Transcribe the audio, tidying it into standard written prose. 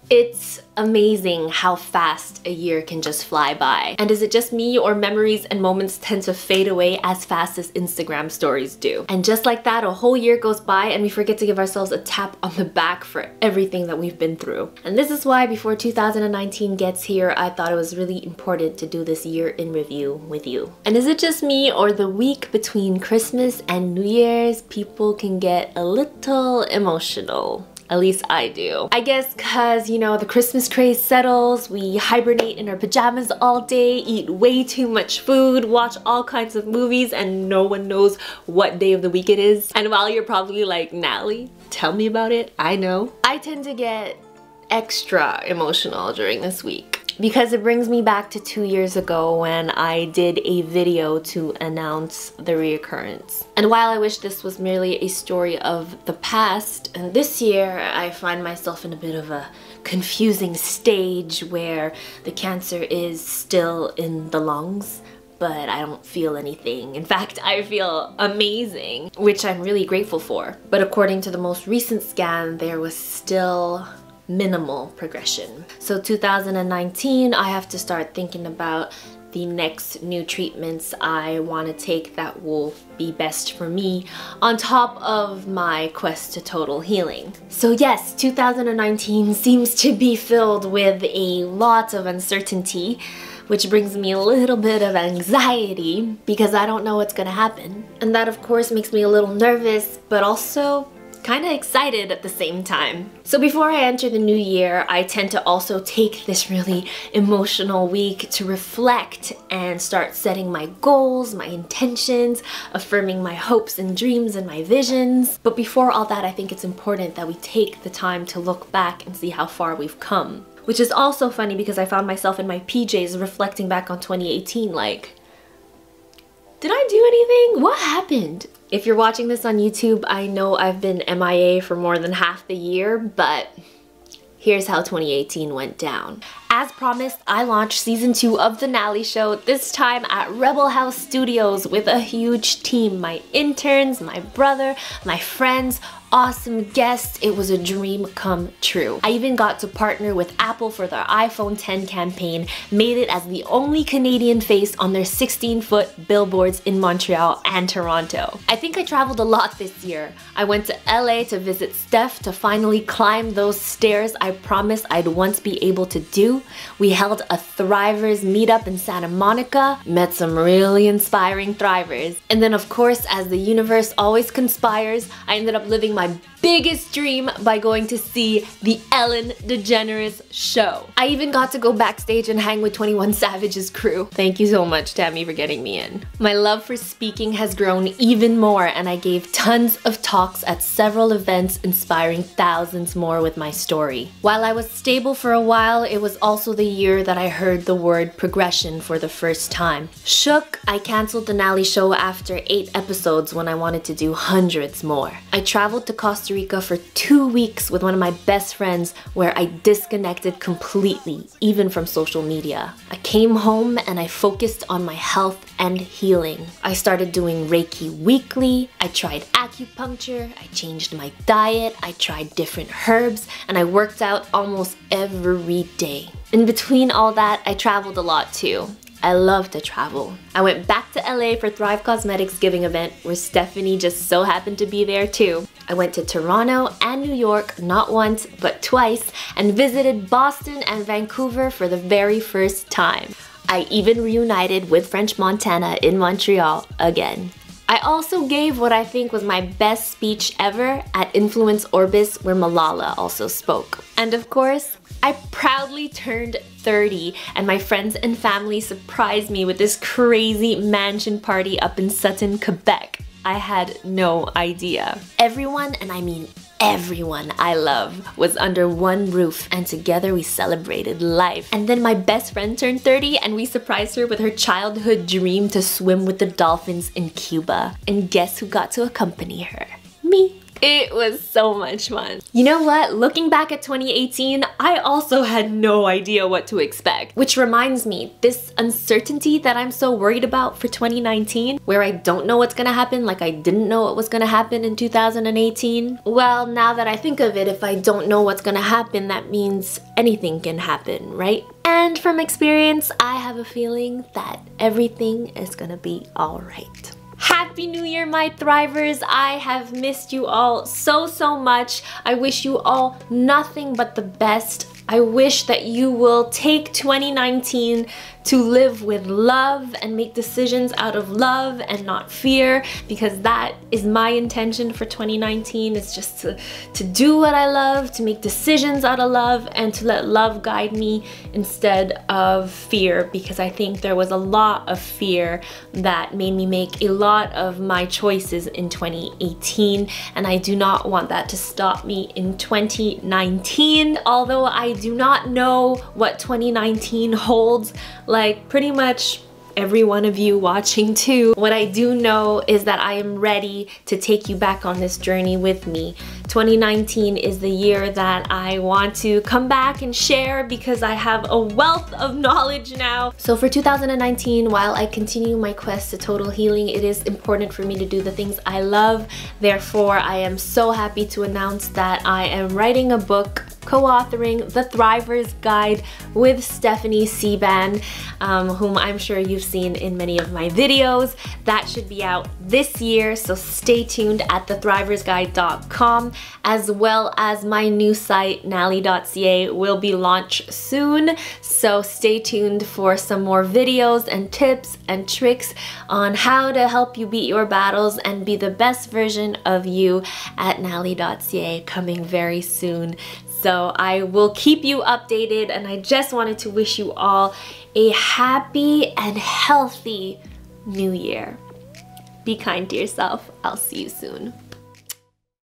It's amazing how fast a year can just fly by. And is it just me, or memories and moments tend to fade away as fast as Instagram stories do? And just like that, a whole year goes by and we forget to give ourselves a tap on the back for everything that we've been through. And this is why before 2019 gets here, I thought it was really important to do this year in review with you. And is it just me, or the week between Christmas and New Year's, people can get a little emotional? At least I do. I guess cause, you know, the Christmas craze settles, we hibernate in our pajamas all day, eat way too much food, watch all kinds of movies, and no one knows what day of the week it is. And while you're probably like, Nalie, tell me about it, I know. I tend to get extra emotional during this week, because it brings me back to 2 years ago when I did a video to announce the reoccurrence. And while I wish this was merely a story of the past, this year I find myself in a bit of a confusing stage where the cancer is still in the lungs, but I don't feel anything. In fact, I feel amazing, which I'm really grateful for. But according to the most recent scan, there was still minimal progression. So 2019, I have to start thinking about the next new treatments I want to take that will be best for me, on top of my quest to total healing. So yes, 2019 seems to be filled with a lot of uncertainty, which brings me a little bit of anxiety because I don't know what's gonna happen. And that of course makes me a little nervous, but also kind of excited at the same time. So before I enter the new year, I tend to also take this really emotional week to reflect and start setting my goals, my intentions, affirming my hopes and dreams and my visions. But before all that, I think it's important that we take the time to look back and see how far we've come. Which is also funny because I found myself in my PJs reflecting back on 2018 like, did I do anything? What happened? If you're watching this on YouTube, I know I've been MIA for more than half the year, but here's how 2018 went down. As promised, I launched season 2 of The Nalie Show, this time at Rebel House Studios with a huge team. My interns, my brother, my friends, awesome guests. It was a dream come true. I even got to partner with Apple for their iPhone 10 campaign, made it as the only Canadian face on their 16-foot billboards in Montreal and Toronto. I think I traveled a lot this year. I went to LA to visit Steph to finally climb those stairs I promised I'd once be able to do. We held a Thrivers meetup in Santa Monica, met some really inspiring Thrivers. And then of course, as the universe always conspires, I ended up living my biggest dream by going to see the Ellen DeGeneres show. I even got to go backstage and hang with 21 Savage's crew. Thank you so much, Tammy, for getting me in. My love for speaking has grown even more, and I gave tons of talks at several events, inspiring thousands more with my story. While I was stable for a while, it was also the year that I heard the word progression for the first time. Shook, I canceled the Nalie Show after 8 episodes when I wanted to do hundreds more. I traveled to Costa Rica for 2 weeks with one of my best friends where I disconnected completely, even from social media. I came home and I focused on my health and healing. I started doing Reiki weekly, I tried acupuncture, I changed my diet, I tried different herbs, and I worked out almost every day. In between all that, I traveled a lot too. I love to travel. I went back to LA for Thrive Cosmetics giving event where Stephanie just so happened to be there too. I went to Toronto and New York not once but twice, and visited Boston and Vancouver for the very first time. I even reunited with French Montana in Montreal again. I also gave what I think was my best speech ever at Influence Orbis, where Malala also spoke. And of course, I proudly turned 30 and my friends and family surprised me with this crazy mansion party up in Sutton, Quebec. I had no idea. Everyone, and I mean everyone I love, was under one roof, and together we celebrated life. And then my best friend turned 30 and we surprised her with her childhood dream to swim with the dolphins in Cuba. And guess who got to accompany her? Me. It was so much fun. You know what? Looking back at 2018, I also had no idea what to expect. Which reminds me, this uncertainty that I'm so worried about for 2019, where I don't know what's gonna happen like I didn't know what was gonna happen in 2018. Well, now that I think of it, if I don't know what's gonna happen, that means anything can happen, right? And from experience, I have a feeling that everything is gonna be all right. Happy New Year, my Thrivers. I have missed you all so much. I wish you all nothing but the best. I wish that you will take 2019 to live with love and make decisions out of love and not fear, because that is my intention for 2019, is just to do what I love, to make decisions out of love, and to let love guide me instead of fear, because I think there was a lot of fear that made me make a lot of my choices in 2018, and I do not want that to stop me in 2019. Although I do not know what 2019 holds, like pretty much every one of you watching too. What I do know is that I am ready to take you back on this journey with me. 2019 is the year that I want to come back and share, because I have a wealth of knowledge now. So for 2019, while I continue my quest to total healing, it is important for me to do the things I love. Therefore, I am so happy to announce that I am writing a book, co-authoring The Thriver's Guide with Stephanie Seaban, whom I'm sure you've seen in many of my videos. That should be out this year, so stay tuned at thethriversguide.com, as well as my new site, Nalie.ca, will be launched soon. So stay tuned for some more videos and tips and tricks on how to help you beat your battles and be the best version of you at Nalie.ca, coming very soon. So I will keep you updated, and I just wanted to wish you all a happy and healthy new year. Be kind to yourself. I'll see you soon.